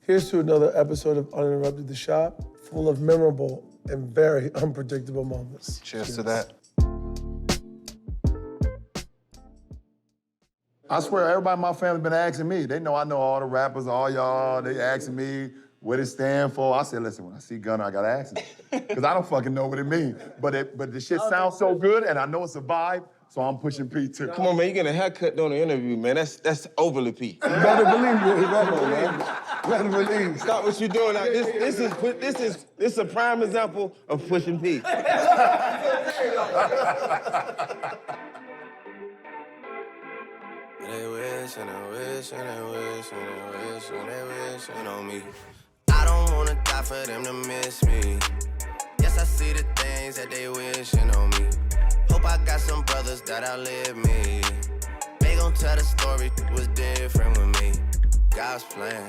Here's to another episode of Uninterrupted The Shop, full of memorable and very unpredictable moments. Cheers to that. I swear, everybody in my family been asking me. They know I know all the rappers, all y'all. They asking me what it stand for. I said, listen, when I see Gunna, I gotta ask him. Because I don't fucking know what it means. But the shit sounds so good, and I know it's a vibe, so I'm pushing P too. Come on, man, you getting a haircut during the interview, man. That's overly P. You better believe it. You better, man. You better believe it. Stop what you're doing now. This is a prime example of Pushin P. They wish and they wish and they wish and they wish and they wishing on me. I don't wanna die for them to miss me. Yes, I see the things that they wishing on me. Hope I got some brothers that outlive me. They gon' tell the story was different with me. God's plan,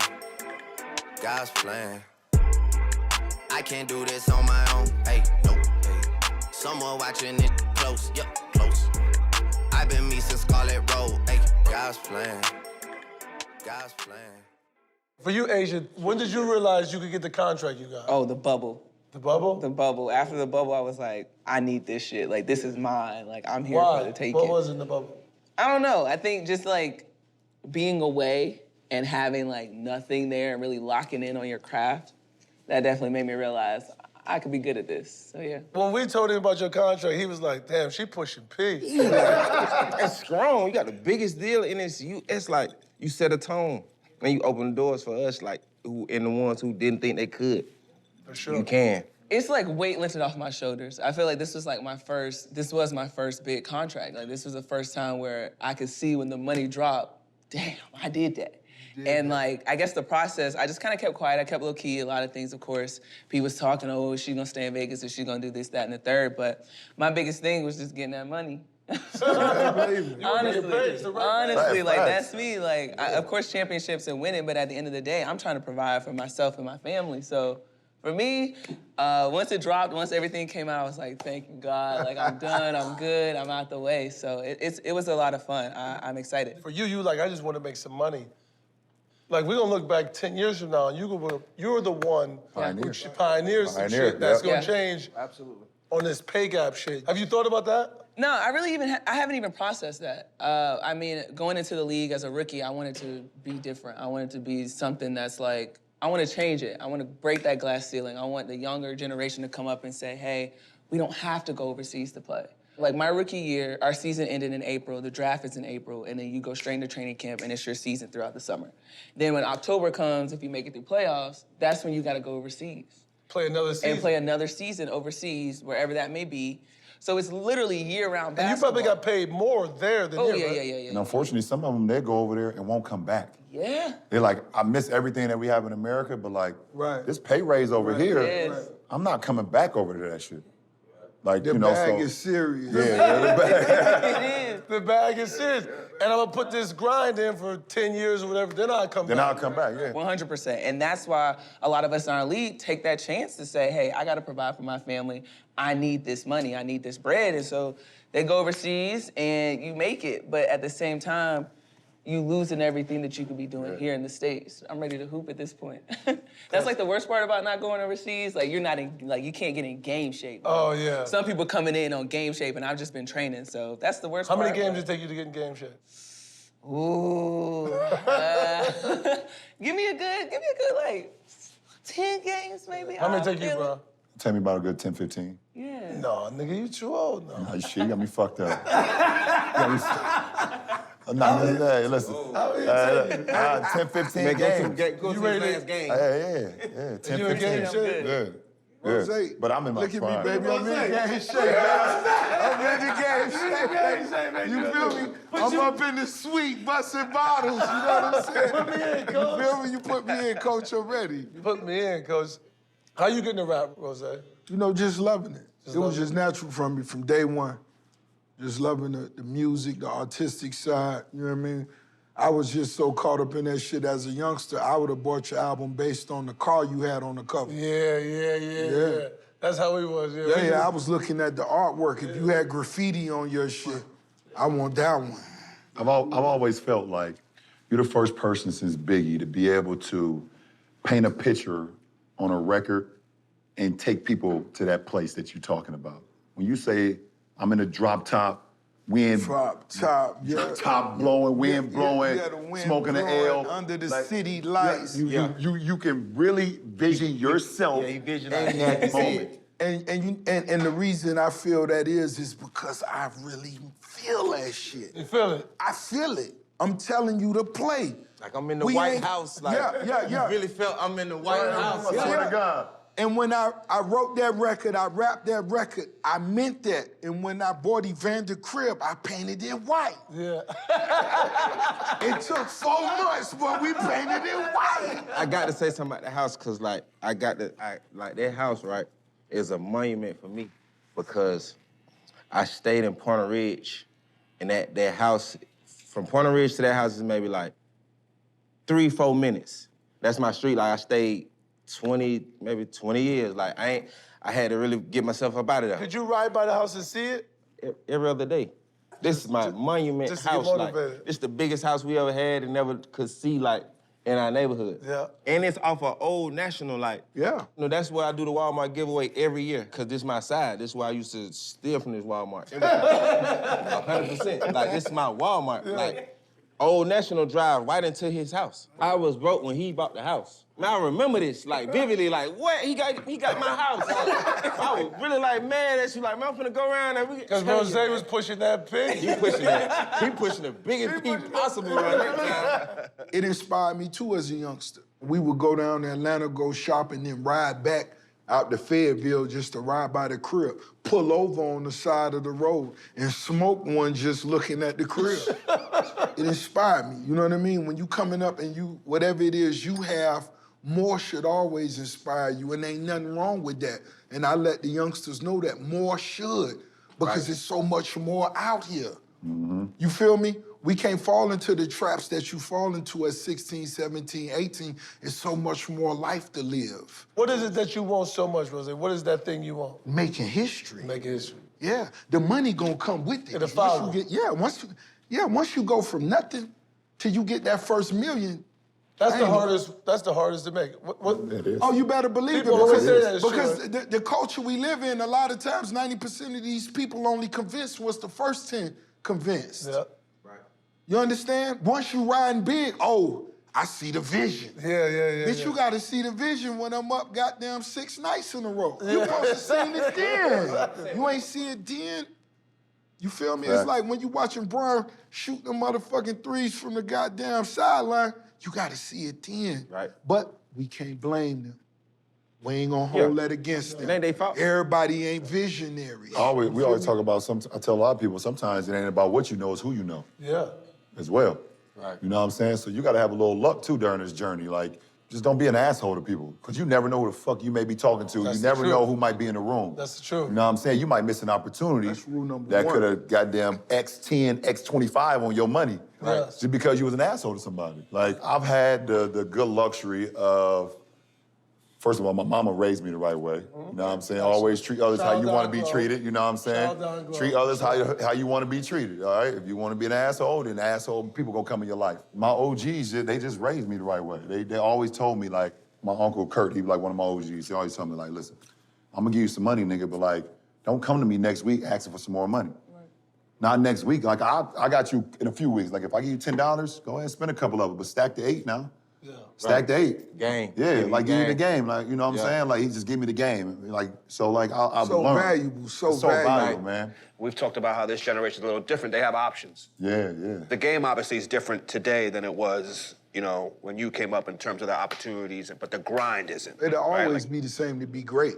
God's plan. I can't do this on my own, hey, nope, hey. Someone watching it close, yup, close. I've been me since Scarlet Road, hey, God's plan, God's plan. For you, Asia, when did you realize you could get the contract you got? Oh, the bubble. The bubble? The bubble. After the bubble, I was like, I need this shit. Like, this is mine. Like, I'm here Why? for the taking. What was in the bubble? I don't know. I think just, like, being away and having, like, nothing there and really locking in on your craft, that definitely made me realize I could be good at this. So, yeah. When we told him about your contract, he was like, damn, she pushing P. That's strong. You got the biggest deal, and it's like you set a tone. And you open the doors for us, like, and the ones who didn't think they could. For sure. You can. It's like weight lifted off my shoulders. I feel like this was my first big contract. Like, this was the first time where I could see when the money dropped, damn, I did that. And like, I guess the process, I just kind of kept quiet. I kept low key, a lot of things, of course. P was talking, oh, is she gonna stay in Vegas? Is she gonna do this, that, and the third? But my biggest thing was just getting that money. honestly, like, that's me. Like, of course, championships and winning, but at the end of the day, I'm trying to provide for myself and my family. So for me, once it dropped, once everything came out, I was like, thank you, God. Like, I'm done, I'm good, I'm out the way. So it was a lot of fun. I'm excited. For you like, I just want to make some money. Like, we're gonna look back 10 years from now, and you're the one who pioneers some shit that's gonna change on this pay gap shit. Have you thought about that? No, I haven't even processed that. I mean, going into the league as a rookie, I wanted to be different. I wanted to be something that's like, I want to change it. I want to break that glass ceiling. I want the younger generation to come up and say, hey, we don't have to go overseas to play. Like, my rookie year, our season ended in April, the draft is in April, and then you go straight into training camp, and it's your season throughout the summer. Then when October comes, if you make it through playoffs, that's when you got to go overseas. Play another season. And play another season overseas, wherever that may be. So it's literally year-round basketball. And you probably got paid more there than here, right? Yeah. And unfortunately, some of them, they go over there and won't come back. Yeah. They're like, I miss everything that we have in America, but like, this pay raise over here, Yes. I'm not coming back over to that shit. Like, The bag is serious. Yeah, the bag. It is. The bag is serious. And I'm gonna put this grind in for 10 years or whatever, then I'll come back. Then I'll come back, yeah. 100%. And that's why a lot of us in our league take that chance to say, hey, I gotta provide for my family. I need this money, I need this bread. And so they go overseas and you make it, but at the same time, you losing everything that you could be doing here in the States. I'm ready to hoop at this point. That's like the worst part about not going overseas. Like, you're not in, like, you can't get in game shape. Oh, yeah. Some people coming in on game shape, and I've just been training, so that's the worst How part. many games did it take you to get in game shape? Ooh. Give me a good, like, 10 games, maybe. How many take you, bro? Tell me about a good 10, 15. Yeah. No, nigga, you too old now. Nah, shit, you got me fucked up. Listen. 10, 15 games. Go to the last game. Yeah. 10, You in 15. game shape? Yeah. Jose, But I'm in my look at prime. me, baby. I'm in game shape. I'm in the game shape. You feel me? I'm up in the suite busting bottles. You know what I'm saying? Put me in, coach. You feel me? You put me in, coach, already. Put me in, coach. How you getting to rap, Rose? You know, just loving it. It was just natural from me from day one. Just loving the music, the artistic side, you know what I mean? I was just so caught up in that shit as a youngster, I would have bought your album based on the car you had on the cover. Yeah. That's how he was, yeah. Yeah, I was looking at the artwork. If you had graffiti on your shit, I want that one. I've always felt like you're the first person since Biggie to be able to paint a picture on a record and take people to that place that you're talking about. When you say, I'm in a drop top, wind... Drop top, yeah. Top blowing, wind blowing, the wind smoking blowing the L. under the like, city lights. You can really vision yourself he in that moment. And the reason I feel that is because I really feel that shit. You feel it? I feel it. I'm telling you to play. Like I'm in the White House. Like, yeah. You really felt I'm in the White House. I swear to God. And when I wrote that record, I rapped that record, I meant that. And when I bought Evander crib, I painted it white. Yeah. It took 4 months, but we painted it white. I got to say something about the house, cause like that house, right, is a monument for me because I stayed in Point Ridge, and that house, from Point Ridge to that house is maybe like 3-4 minutes. That's my street. Like I stayed 20 years. Like I had to really get myself up out of there. Did you ride by the house and see it? Every other day. This is my monument just to house. get Like, motivated. this the biggest house we ever had and never could see like in our neighborhood. Yeah. And it's off of Old National, like. Yeah. You know, that's where I do the Walmart giveaway every year, cause this is my side. This is where I used to steal from this Walmart. 100%. Like, this is my Walmart. Yeah. Like, Old National Drive right into his house. I was broke when he bought the house. Man, I remember this, like, vividly, like, what? He got my house. Like, I was really, like, mad at you, like, man, I'm finna go around and we... Because Rose was pushing that pig. He pushing the biggest pig possible right now. It inspired me, too, as a youngster. We would go down to Atlanta, go shopping, then ride back out to Fayetteville just to ride by the crib, pull over on the side of the road and smoke one just looking at the crib. It inspired me, you know what I mean? When you coming up and you, whatever it is you have, more should always inspire you, and ain't nothing wrong with that. And I let the youngsters know that more should, because there's so much more out here. Mm-hmm. You feel me? We can't fall into the traps that you fall into at 16, 17, 18. It's so much more life to live. What is it that you want so much, Rose? What is that thing you want? Making history. Making history. Yeah, the money gonna come with it. It'll follow. Once you go from nothing till you get that first million. That's the hardest to make. What? It is. Oh, you better believe People it. always say that, Because the culture we live in, a lot of times, 90% of these people only convinced was the first 10 convinced. Yeah. You understand? Once you riding big, I see the vision. Yeah. Bitch, you gotta see the vision when I'm up goddamn 6 nights in a row. You supposed to see it then. You ain't see it then. You feel me? Right. It's like when you watching Bron shoot the motherfucking threes from the goddamn sideline, you gotta see it then. Right. But we can't blame them. We ain't gonna hold that against them. It ain't their fault. Everybody ain't visionary. We always talk about, I tell a lot of people, sometimes it ain't about what you know, it's who you know. Yeah. As well. Right. You know what I'm saying? So you gotta have a little luck too during this journey. Like, just don't be an asshole to people. Cause you never know who the fuck you may be talking to. That's you never the know truth. who might be in the room. That's the truth. You know what I'm saying? You might miss an opportunity That's rule number that one. could have goddamn X10, X25 on your money. Right. Just because you was an asshole to somebody. Like, I've had the good luxury of, first of all, my mama raised me the right way. You know what I'm saying? Always treat others how you want to be treated, you know what I'm saying? Treat others how you want to be treated, all right? If you want to be an asshole, then asshole people gonna come in your life. My OGs, they just raised me the right way. They always told me, like, my Uncle Kurt, he was like one of my OGs, he always told me, like, listen, I'm gonna give you some money, nigga, but like, don't come to me next week asking for some more money. Right. Not next week, like, I got you in a few weeks. Like, if I give you $10, go ahead and spend a couple of it, but stack the 8 now. Yeah. Stack the 8. Game. Yeah, Give me like the give me the game. game. Like, you know what I'm saying? Like, he just give me the game. Like, so like I've So learned. valuable, so It's so valuable. man. We've talked about how this generation's a little different. They have options. Yeah. The game obviously is different today than it was, you know, when you came up in terms of the opportunities, but the grind isn't. It'll right? always Like, be the same to be great.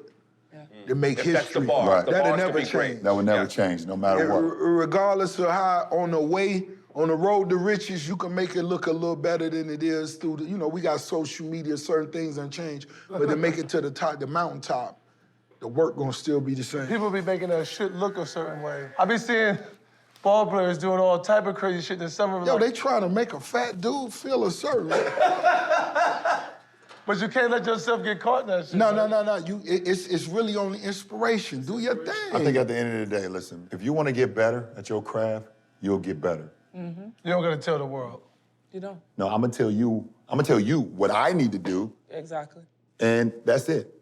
To make if history. that's the bar. Right. The That'll bar's to never be great. change. That would never Yeah. change, no matter what. Regardless of how on the road to riches, you can make it look a little better than it is through the, you know, we got social media, certain things done changed, but to make it to the top, the mountaintop, the work gonna still be the same. People be making that shit look a certain way. I be seeing ball players doing all type of crazy shit that some of them Yo, like, they trying to make a fat dude feel a certain way. but you can't let yourself get caught in that shit. No. man. It's really only inspiration. Do your thing. I think at the end of the day, listen, if you want to get better at your craft, you'll get better. You don't gotta tell the world. You don't. No, I'm gonna tell you what I need to do Exactly. And that's it.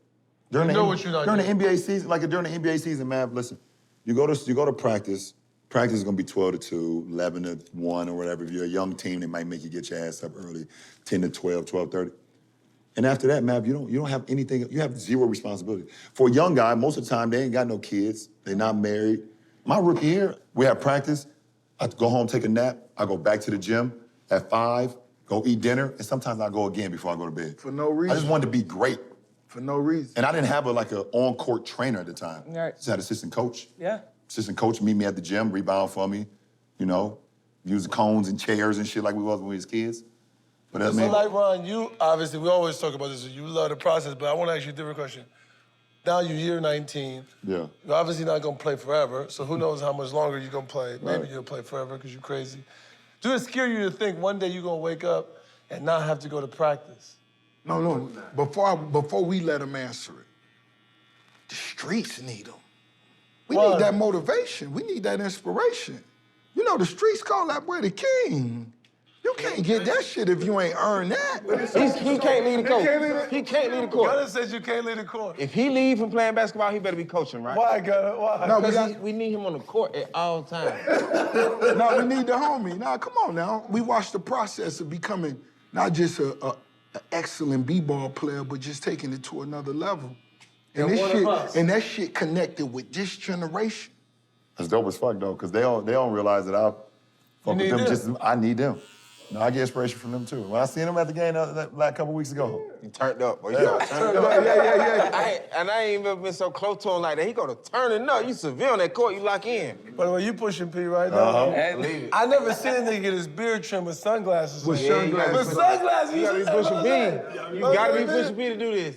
During You know what you're not during the getting. NBA season, like during the NBA season, man, listen, you go to practice. Practice is gonna be 12 to 2, 11 to 1 or whatever. If you're a young team, they might make you get your ass up early, 10 to 12, 12:30. And after that, Mav, you don't have anything, you have zero responsibility. For a young guy, most of the time, they ain't got no kids, they're not married. My rookie year, we have practice, I go home, take a nap, I go back to the gym at 5, go eat dinner, and sometimes I go again before I go to bed. For no reason. I just wanted to be great. For no reason. And I didn't have an on-court trainer at the time. Right. Just had assistant coach. Yeah. Assistant coach meet me at the gym, rebound for me, you know, use the cones and chairs and shit like we was when we was kids. But I So mean, like, Ron, you, obviously, we always talk about this, you love the process, but I want to ask you a different question. Now you're year 19. yeah. You're obviously not going to play forever, so who knows how much longer you're going to play. Maybe Right. you'll play forever because you're crazy. Do it scare you to think one day you're going to wake up and not have to go to practice? No. Before we let him answer it, the streets need him. We Why? need that motivation. We need that inspiration. You know, the streets call that boy the king. You can't get that shit if you ain't earned that. He can't lead the court. He can't lead the court. Gunna says you can't leave the court. If he leave from playing basketball, he better be coaching, right? Why, Gunna? Why? No, Because we need him on the court at all times. No, we need the homie. Nah, come on now. We watched the process of becoming not just an excellent b-ball player, but just taking it to another level. And And one of us. that shit connected with this generation. That's dope as fuck though, because they don't realize that I fuck with need them them. just as I need them. No, I get inspiration from them too. When I seen them at the game like a couple weeks ago. He turned up. Boy. Yeah. Turned up. I ain't even been so close to him like that. He gonna turn it up. You severe on that court, you lock in. By the way, you pushing P right now. Believe it. I never seen a nigga get his beard trimmed with sunglasses. With on. sunglasses. With sunglasses. You gotta be Pushin P. You gotta be Pushin P to do this.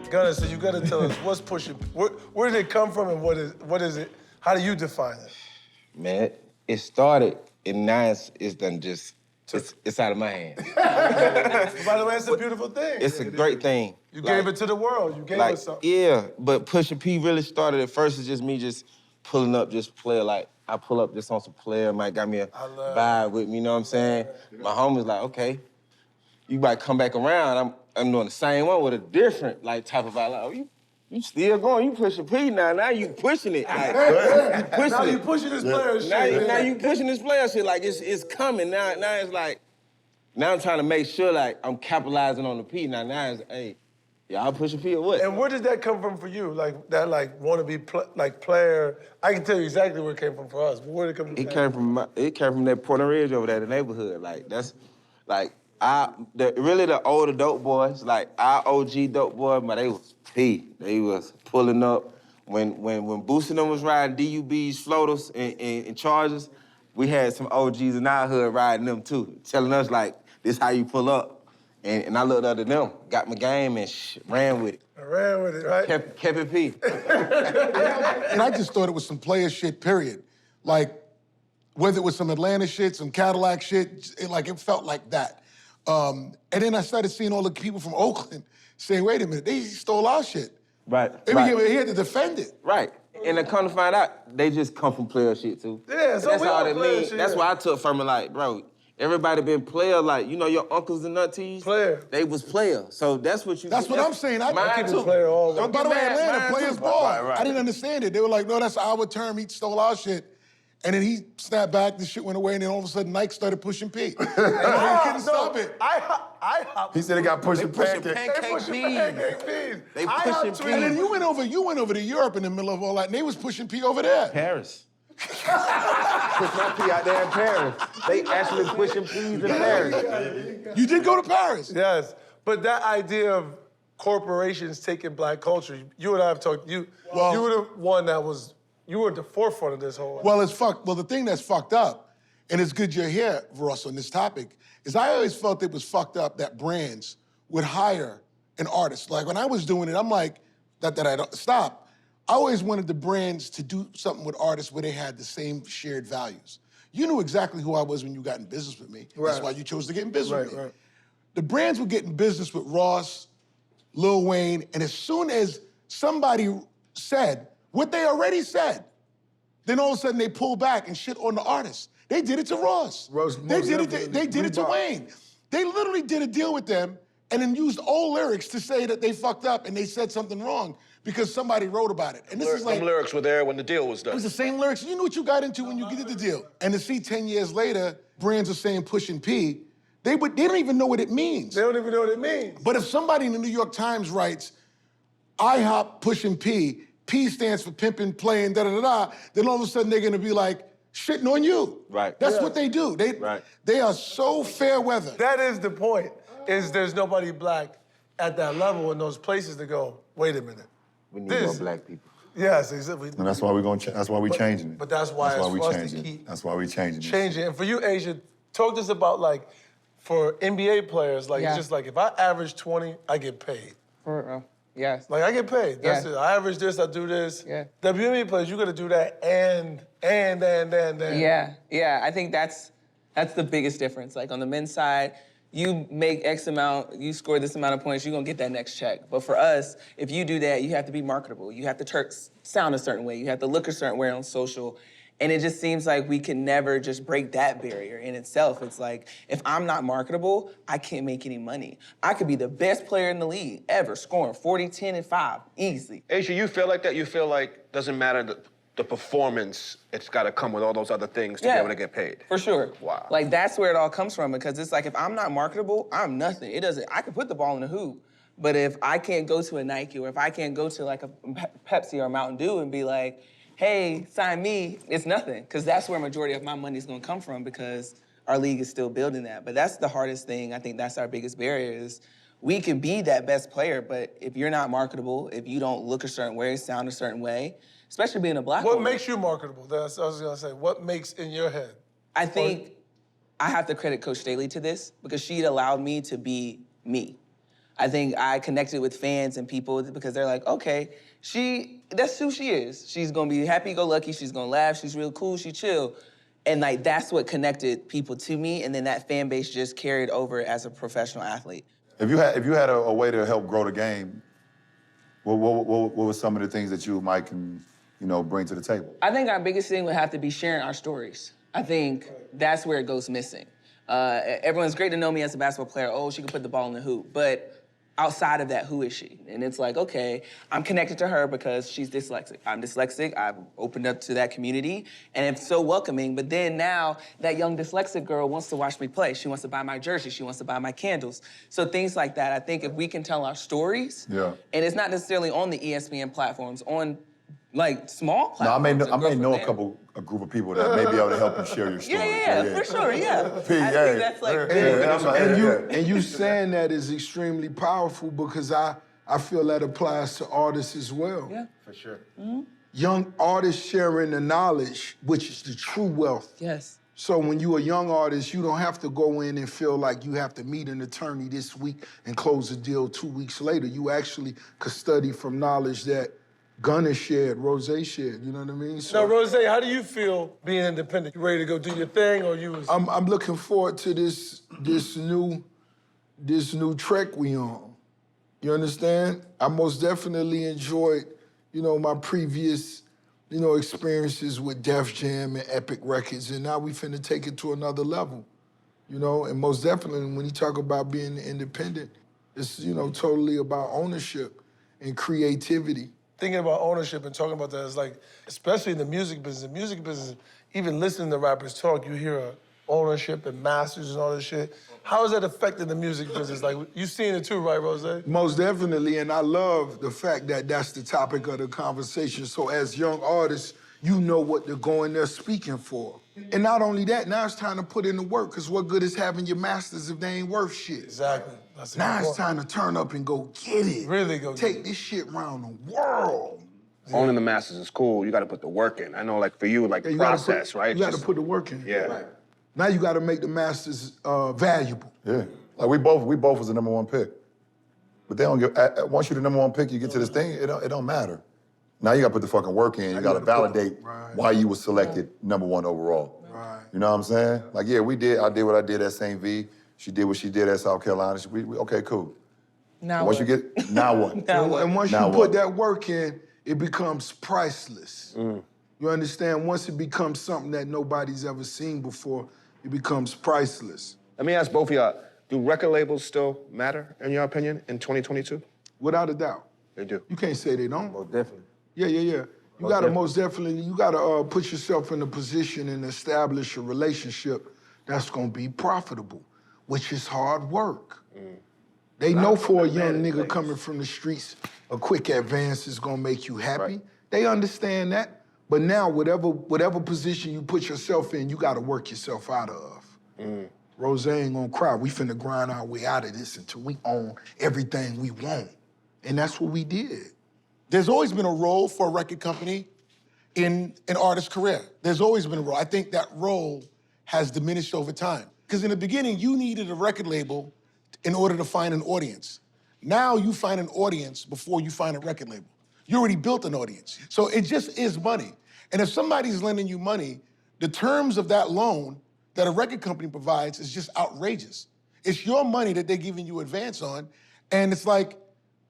Gunna, so you gotta tell us what's pushing. Where did it come from and what is it? How do you define it? Man, it started and now it's done just, it's out of my hands. By the way, it's a beautiful thing. It's a great thing. You gave it to the world. You gave us something. Yeah, but Pushin P really started at first. It's just me just pulling up, just player. Like I pull up just on some player, might got me a vibe with me. You know what I'm saying? My homie's like, okay, you might come back around. I'm doing the same one with a different like type of vibe. Like, oh, you still going? You Pushin P now? Now you pushing it. Like, you pushing Now it. you pushing this player shit. Now you pushing this player shit. Like it's coming. Now it's like. Now I'm trying to make sure like I'm capitalizing on the P. Now it's hey. Y'all Pushin P or what? And where did that come from for you? Like that, like wannabe player. I can tell you exactly where it came from for us. But where did it come from? It came from that Puerto Ridge over there, the neighborhood. Like that's, like the older dope boys, like our OG dope boys, but they was P. They was pulling up when Goose and them was riding DUBs, floaters, and chargers. We had some OGs in our hood riding them too, telling us like this how you pull up. And I looked up at them, got my game, and ran with it. I ran with it, right? Kept it P. And I just thought it was some player shit, period. Like, whether it was some Atlanta shit, some Cadillac shit, it felt like that. And then I started seeing all the people from Oakland saying, wait a minute, they stole our shit. Right. He had to defend it. Right. And to come to find out, they just come from player shit too. Yeah, so that's we all all they player mean. shit. That's why I took from it like, bro, everybody been player, like, you know your uncles and aunties? Player. They was player. So that's what you That's what I'm saying. Mine I keep it too. player all the way. Don't By get the way, mad, Atlanta, mine players too. ball. Right. I didn't understand it. They were like, no, that's our term. He stole our shit. And then he snapped back, the shit went away, and then all of a sudden Nike started pushing P. And he couldn't stop it. I hopped. He said he got pushing pushing pancake. pancake They They pushing P. And then you went over to Europe in the middle of all that, and they was pushing P over there. Paris. Push my P out there in Paris. They actually pushing P's in Paris. You did go to Paris. Yes, but that idea of corporations taking black culture, you and I have talked. You were the one that was. You were at the forefront of this whole. Well, it's fucked. Well, the thing that's fucked up, and it's good you're here, Ross, on this topic, is I always felt it was fucked up that brands would hire an artist. Like when I was doing it, I'm like, I don't stop. I always wanted the brands to do something with artists where they had the same shared values. You knew exactly who I was when you got in business with me. Right. That's why you chose to get in business with me. Right. The brands would get in business with Ross, Lil Wayne, and as soon as somebody said what they already said. Then all of a sudden they pull back and shit on the artist. They did it to Ross. They did it to Wayne. They literally did a deal with them and then used old lyrics to say that they fucked up and they said something wrong because somebody wrote about it. And this is like... Them lyrics were there when the deal was done. It was the same lyrics. You knew what you got into when you did the deal. And to see 10 years later, brands are saying Pushin P, they don't even know what it means. They don't even know what it means. But if somebody in the New York Times writes, IHOP Pushin P, P stands for pimpin', playing, da-da-da-da, then all of a sudden they're gonna be like, shitting on you. Right. That's what they do. They are so fair weather. That is the point, is there's nobody black at that level in those places to go, wait a minute. We need more black people. Yes, exactly. And that's why we're gonna. That's why we're changing it. But that's why it's we for us to changing keep it. That's why we changing it. changing. And for you, Asia, talk to us about like, for NBA players, like it's just like if I average 20, I get paid. For real. Yes. Like I get paid. That's it. I average this, I do this. WNBA players, you gotta do that and. Yeah. I think that's the biggest difference. Like on the men's side, you make X amount, you score this amount of points, you're gonna get that next check. But for us, if you do that, you have to be marketable. You have to sound a certain way. You have to look a certain way on social. And it just seems like we can never just break that barrier in itself. It's like, if I'm not marketable, I can't make any money. I could be the best player in the league ever, scoring 40, 10, and 5, easily. Asia, you feel like that? You feel like doesn't matter the performance, it's gotta come with all those other things to be able to get paid? For sure. Wow. Like, that's where it all comes from, because it's like, if I'm not marketable, I'm nothing. I can put the ball in the hoop, but if I can't go to a Nike or if I can't go to like a Pepsi or a Mountain Dew and be like, hey, sign me, it's nothing. Because that's where majority of my money is gonna come from, because our league is still building that. But that's the hardest thing. I think that's our biggest barrier is we can be that best player, but if you're not marketable, if you don't look a certain way, sound a certain way, especially being a black What woman. makes you marketable? That's what I was gonna say. What makes in your head? I think I have to credit Coach Staley to this, because she allowed me to be me. I think I connected with fans and people because they're like, okay, that's who she is. She's gonna be happy-go-lucky, she's gonna laugh, she's real cool, she chill. And like, that's what connected people to me, and then that fan base just carried over as a professional athlete. If you had a way to help grow the game, what were some of the things that you might can, bring to the table? I think our biggest thing would have to be sharing our stories. I think that's where it goes missing. Everyone's great to know me as a basketball player. Oh, she can put the ball in the hoop. But outside of that, who is she? And it's like, okay, I'm connected to her because she's dyslexic. I'm dyslexic, I've opened up to that community, and it's so welcoming. But then now, that young dyslexic girl wants to watch me play. She wants to buy my jersey, she wants to buy my candles. So things like that, I think if we can tell our stories, and it's not necessarily on the ESPN platforms, on like small platforms. No, I may know a group of people that may be able to help you share your story. Yeah, for sure, yeah. I think that's like And you saying that is extremely powerful, because I feel that applies to artists as well. Yeah. For sure. Mm-hmm. Young artists sharing the knowledge, which is the true wealth. Yes. So when you're a young artist, you don't have to go in and feel like you have to meet an attorney this week and close a deal 2 weeks later. You actually could study from knowledge that Gunna shared, Rose shared, you know what I mean? So, now, Rose, how do you feel being independent? You ready to go do your thing, or you was... I'm looking forward to this new trek we on. You understand? I most definitely enjoyed, my previous, experiences with Def Jam and Epic Records, and now we finna take it to another level, And most definitely, when you talk about being independent, it's, totally about ownership and creativity. Thinking about ownership and talking about that is like, especially in the music business, even listening to rappers talk, you hear ownership and masters and all this shit. How is that affecting the music business? Like, you've seen it too, right, Rose? Most definitely, and I love the fact that that's the topic of the conversation. So as young artists, you know what to go in there speaking for. And not only that, now it's time to put in the work, because what good is having your masters if they ain't worth shit? Exactly. That's now it's time to turn up and go get it. Really go get it. Take this shit around the world. Owning the masters is cool. You got to put the work in. I know, like, for you, like, process, right? You got to put the work in. Yeah. Right. Now you got to make the masters valuable. Yeah. Like, we both was the #1 pick. But they don't give, once you're the #1 pick, you get to this thing, it don't matter. Now you got to put the fucking work in. You got to validate why you were selected #1 overall. Right. You know what I'm saying? Like, yeah, I did what I did at St. V. She did what she did at South Carolina. Okay, cool. Now Once what? you get, now what? And once Now you what? put that work in, it becomes priceless. You understand? Once it becomes something that nobody's ever seen before, it becomes priceless. Let me ask both of y'all, do record labels still matter, in your opinion, in 2022? Without a doubt. They do. You can't say they don't. Most definitely. Yeah. You gotta most definitely, you gotta put yourself in a position and establish a relationship that's gonna be profitable, which is hard work. They know for a young nigga coming from the streets, a quick advance is gonna make you happy. Right. They understand that. But now, whatever position you put yourself in, you gotta work yourself out of. Rose ain't gonna cry. We finna grind our way out of this until we own everything we want. And that's what we did. There's always been a role for a record company in an artist's career. There's always been a role. I think that role has diminished over time. Because in the beginning, you needed a record label in order to find an audience. Now you find an audience before you find a record label. You already built an audience. So it just is money. And if somebody's lending you money, the terms of that loan that a record company provides is just outrageous. It's your money that they're giving you advance on, and it's like,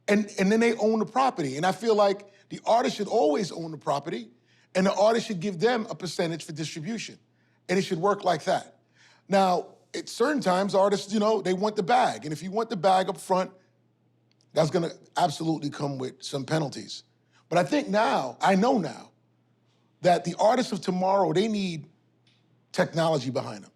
and then they own the property. And I feel like the artist should always own the property, and the artist should give them a percentage for distribution. And it should work like that. Now, at certain times, artists, you know, they want the bag. And if you want the bag up front, that's gonna absolutely come with some penalties. But I think now, I know now, that the artists of tomorrow, they need technology behind them.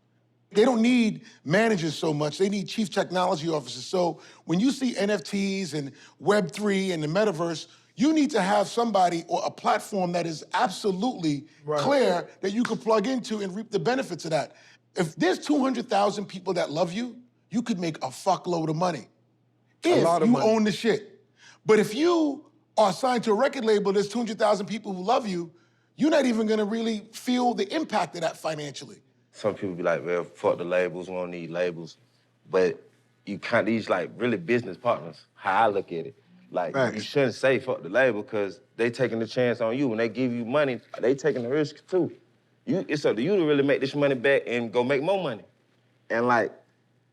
They don't need managers so much, they need chief technology officers. So when you see NFTs and Web3 and the metaverse, you need to have somebody or a platform that is absolutely clear that you can plug into and reap the benefits of that. If there's 200,000 people that love you, you could make a fuckload of money. If you own the shit. But if you are signed to a record label, there's 200,000 people who love you, you're not even gonna really feel the impact of that financially. Some people be like, well, fuck the labels, we don't need labels. But you can't, these like really business partners, how I look at it. Like, you shouldn't say fuck the label because they taking the chance on you. When they give you money, they taking the risk too. It's up to you to really make this money back and go make more money. And like,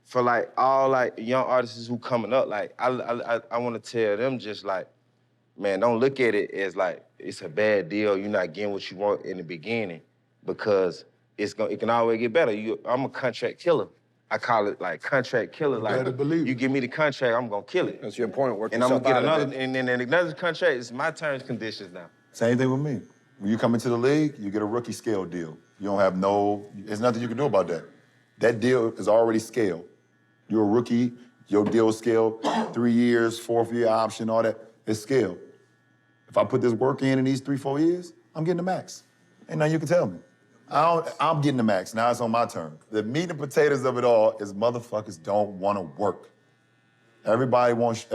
for like all like young artists who coming up, like I want to tell them just like, man, don't look at it as like it's a bad deal. You're not getting what you want in the beginning because it can always get better. I'm a contract killer. I call it like contract killer. You like better believe you give me the contract, I'm gonna kill it. That's your point. Work And I'm gonna yourself get out of another, it. and then another contract. It's my terms and conditions now. Same thing with me. When you come into the league, you get a rookie scale deal. You don't have there's nothing you can do about that. That deal is already scaled. You're a rookie, your deal is scaled, 3 years, fourth year option, all that, it's scaled. If I put this work in these 3-4 years, I'm getting the max. Ain't nothing you can tell me. I'm getting the max, now it's on my turn. The meat and potatoes of it all is motherfuckers don't wanna work. Everybody wants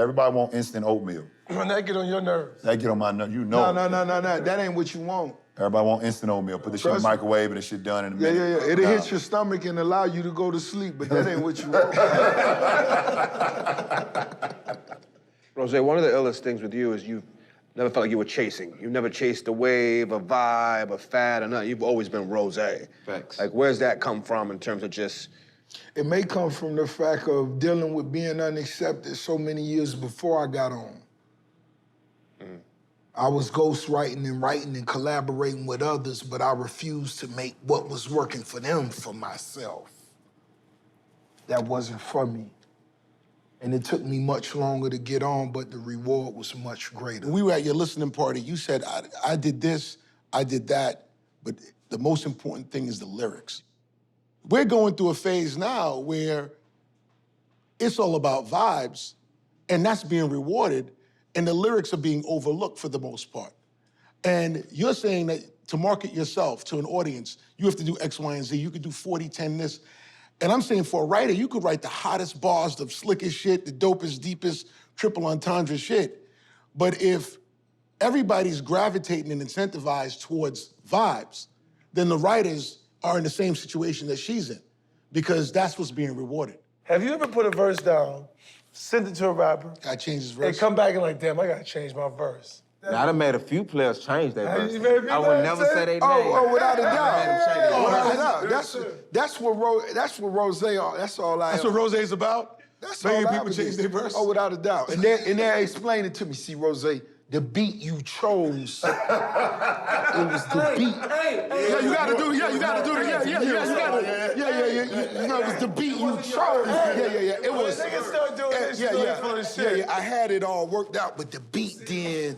instant oatmeal. And that get on your nerves. That get on my nerves, you know. No, that ain't what you want. Everybody want instant oatmeal. Put the shit in the microwave and the shit done in a minute. Yeah. It'll hit your stomach and allow you to go to sleep, but that ain't what you want. Rose, one of the illest things with you is you never felt like you were chasing. You never chased a wave, a vibe, a fad, or nothing. You've always been Rose. Facts. Like, where's that come from in terms of just... It may come from the fact of dealing with being unaccepted so many years before I got on. I was ghostwriting and writing and collaborating with others, but I refused to make what was working for them for myself. That wasn't for me. And it took me much longer to get on, but the reward was much greater. When we were at your listening party, you said, I did this, I did that, but the most important thing is the lyrics. We're going through a phase now where it's all about vibes, and that's being rewarded, and the lyrics are being overlooked for the most part. And you're saying that to market yourself to an audience, you have to do X, Y, and Z. You could do 40, 10, this. And I'm saying for a writer, you could write the hottest bars, the slickest shit, the dopest, deepest, triple entendre shit. But if everybody's gravitating and incentivized towards vibes, then the writers are in the same situation that she's in, because that's what's being rewarded. Have you ever put a verse down, send it to a rapper, Gotta change his verse. and come back and like, damn, I gotta change my verse? Now, I done made a few players change their verse. You made me I would never say their name. Oh, without a doubt. I made them change their verse. Without a doubt. That's what Rose are. That's all I That's what Rose's about? That's Making all people change their verse? Oh, without a doubt. And they explained it to me. See, Rose, the beat you chose, it was the beat. Yeah, you gotta do it. Yeah, you gotta do it. Yeah, you gotta. Yeah. You know, it was the beat you chose. Yeah. It was. Niggas start doing this shit full of shit. Yeah. I had it all worked out, but the beat then.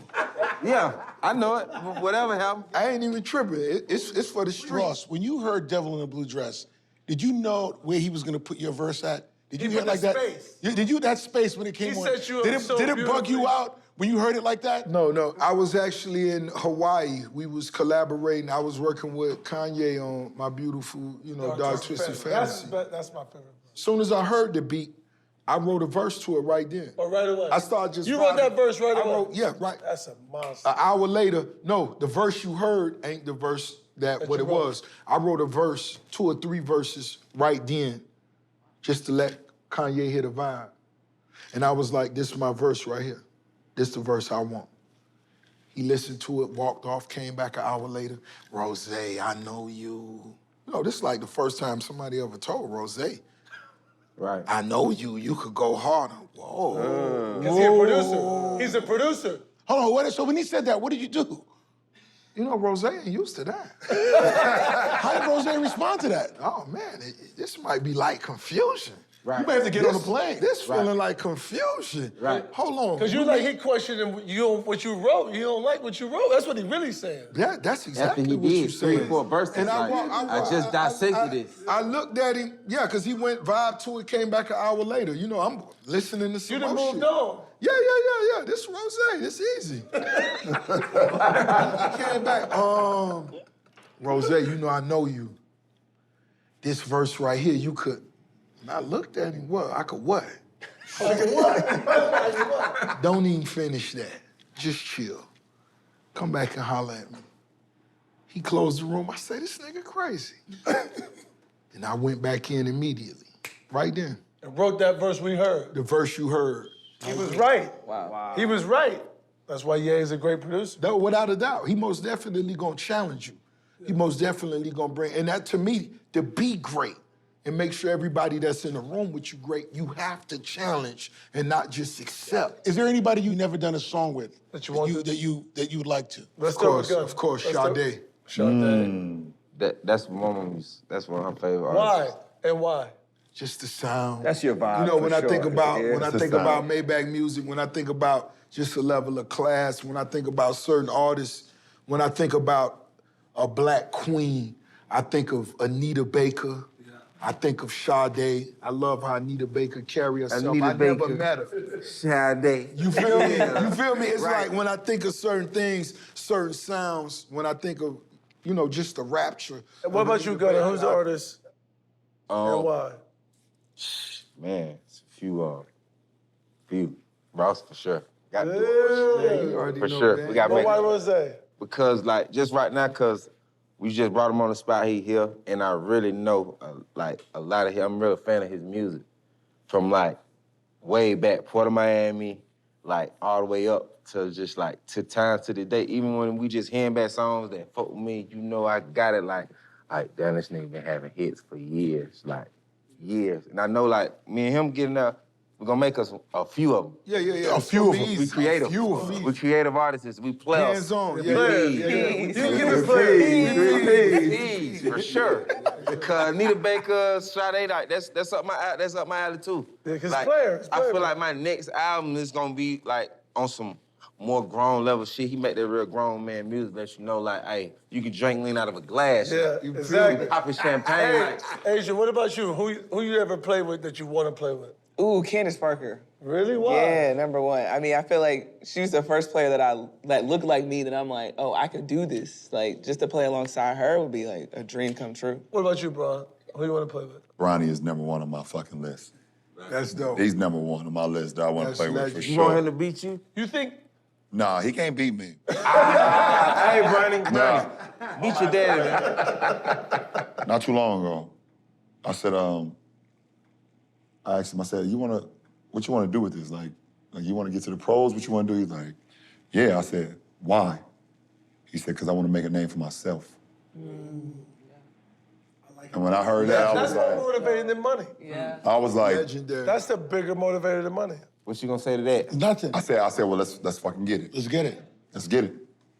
Yeah, I know it. Whatever happened. I ain't even tripping. It's for the streets. Ross, when you heard Devil in a Blue Dress, did you know where he was gonna put your verse at? Did you He hear put it like the that? space. Did you that space when it came He on? set you up did it, so did it bug you beautifully. out when you heard it like that? No. I was actually in Hawaii. We was collaborating. I was working with Kanye on my beautiful, Dark Twisted Fantasy. That's my favorite. As soon as I heard the beat, I wrote a verse to it right then. Oh, right away. I started just. You wrote that verse right away? Yeah, right. That's a monster. An hour later, no, the verse you heard ain't the verse that what you it wrote. was. I wrote a verse, 2 or 3 verses right then, just to let Kanye hit a vibe. And I was like, this is my verse right here. This the verse I want. He listened to it, walked off, came back an hour later. Rose, I know you. This is like the first time somebody ever told Rose, Right. I know you. You could go harder. Whoa. Because he's a producer. He's a producer. Hold on, so when he said that, what did you do? Rose ain't used to that. How did Rose respond to that? Oh, man, this might be like confusion. Right. You might have to get on the plane. This feeling like confusion. Right. Hold on. Because he questioning what you wrote. You don't like what you wrote. That's what he really saying. Yeah, that's exactly After he what you did 3 or said. 4 verses, And like, I just dissected it. I looked at him, because he went vibe to it, came back an hour later. I'm listening to some You done more moved shit. on. Yeah. This is Rose. This easy. He came back. Rose, I know you. This verse right here, you could. And I looked at him. What? I could what? Don't even finish that. Just chill. Come back and holler at me. He closed the room. I said, this nigga crazy. And I went back in immediately, right then. And wrote that verse we heard. The verse you heard. He was right. Wow. He was right. That's why Ye is a great producer. No, without a doubt. He most definitely gonna challenge you. He most definitely gonna bring, and that to me, to be great and make sure everybody that's in the room with you great, you have to challenge and not just accept. Is there anybody you never done a song with That you want to? that you would like to? Let's Of start with Gunna. course, of course, Let's start- Sade. Sade. That's one of her favorite Why? artists. And why? Just the sound. That's your vibe, When for I think sure. about Yeah, when I it's the think about Maybach music, when I think about just a level of class, when I think about certain artists, when I think about a black queen, I think of Anita Baker. I think of Sade. I love how Anita Baker carry herself. Anita I never Baker. met her. Sade. You feel me? You feel me? It's Right. like when I think of certain things, certain sounds, when I think of, just the rapture. And what about you, Gunna? Who's the artist? And why? Man, it's a few. Ross for sure. Got to do Yeah, it. you already For know sure. that. We got to But make why it. Rose? Because just right now, because we just brought him on the spot. He here, and I really know a lot of him. I'm a real fan of his music, from way back Port of Miami, all the way up to just to time to the day. Even when we just hearing back songs that fuck with me, I got it damn, this nigga been having hits for years, years. And I know me and him getting up, we're gonna make us a few of them. Yeah. A few of them. We creative. We creative artists. We players. Hands on. We Yeah. players. Please, for sure. Because Anita Baker, Sade, that's up my alley too. Yeah, 'cause players. I feel like my next album is gonna be on some more grown level shit. He make that real grown man music that hey, you can drink lean out of a glass. Yeah, You exactly. popping champagne. Hey, Asia, what about you? Who you ever played with that you want to play with? Ooh, Candace Parker. Really? Why? Yeah, number one. I mean, I feel like she was the first player that looked like me that I'm like, oh, I could do this. Just to play alongside her would be a dream come true. What about you, Bron? Who you want to play with? Bronny is number 1 on my fucking list. That's dope. He's number 1 on my list that I want to That's play with for legend. You want him sure. to beat you? You think? Nah, he can't beat me. Hey, Bronny. Nah. Beat your daddy, man. Not too long ago, I said, I asked him, I said, what you want to do with this? You want to get to the pros? What you want to do? He's like, yeah. I said, why? He said, because I want to make a name for myself. I And when I heard that, I was That's more like, motivating than money. Yeah. I was like, Legendary. That's the bigger motivator than money. What you gonna say to that? Nothing. I said, well, let's fucking get it. Let's get it. Let's get it.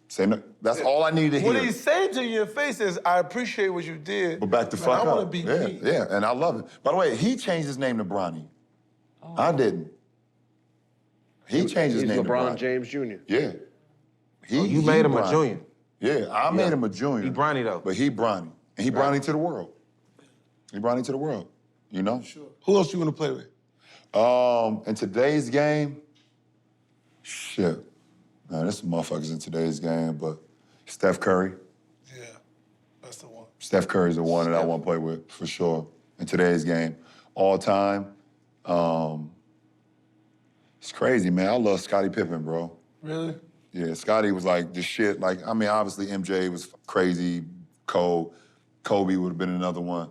Say no. That's all I needed to hear. What he's saying to you in your face is, I appreciate what you did. But back the but fuck I up. want to be yeah, me. yeah, and I love it. By the way, he changed his name to Bronny. I didn't. He changed his He's name to LeBron Bronny. James Jr. Yeah. You made him a Bronny. junior. Yeah, I made him a junior. He Bronny though. But he Bronny. And he Bronny to the world. He Bronny to the world. You know? Who else you want to play with? In today's game, shit. Man, there's some motherfuckers in today's game, but Steph Curry. Yeah, that's the one. Steph Curry's the one that I want to play with, for sure, in today's game. All time, it's crazy, man. I love Scottie Pippen, bro. Really? Yeah, Scottie was like the shit. Like, I mean, obviously MJ was crazy, cold. Kobe would have been another one.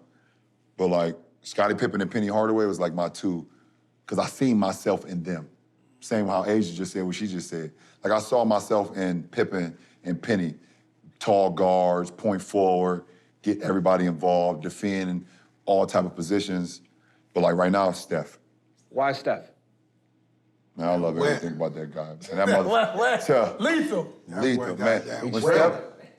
But like, Scottie Pippen and Penny Hardaway was like my two, because I seen myself in them. Same how Asia just said what she just said. Like, I saw myself in Pippen and Penny. Tall guards, point forward, get everybody involved, defend all type of positions. But like right now, Steph. Why Steph? Man, I love everything about that guy. And that Lethal. Lethal, man.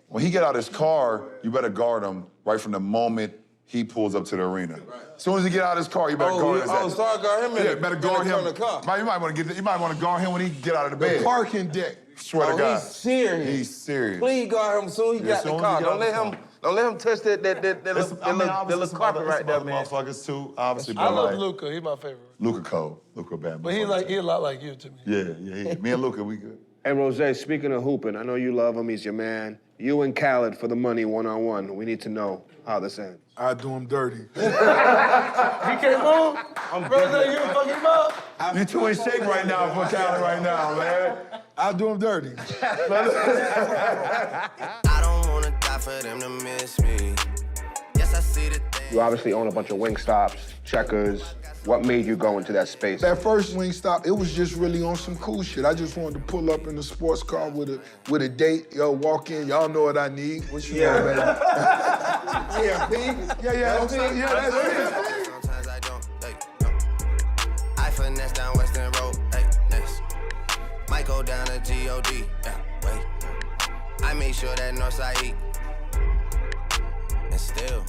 When he get out his car, you better guard him right from the moment he pulls up to the arena. As soon as he get out of his car, you better guard him. Oh, so I got him in Yeah, better guard him. the car. Man, you might want to guard him when he get out of the bed. Parking deck. Swear to God. He's serious. He's serious. Please guard him soon he Yeah, got the soon as car. he get Don't out let the him. Don't let him touch that little carpet right there, man. Motherfuckers too, obviously. I but love like, Luka. He's my favorite. Luka cold. Luka bad. But he a lot like you to me. Yeah. Me and Luka, we good. Hey, Rose, speaking of hooping, I know you love him. He's your man. You and Khaled for the money one-on-one. We need to know how this ends. I do him dirty. He can't move. Brother, you fucking him up. You two in shape right now for Cali right now, man. I do him dirty. I don't wanna die for them to miss me. Yes, I see the thing. You obviously own a bunch of Wingstops, Checkers. What made you go into that space? That first Wingstop, it was just really on some cool shit. I just wanted to pull up in a sports car with a date. Yo, walk in, y'all know what I need. What you want, baby? Yeah, P. Yeah, that's it. Sometimes I don't, I finesse down Western Road, next. Might go down to G.O.D., wait. I make sure that Northside eat. And still.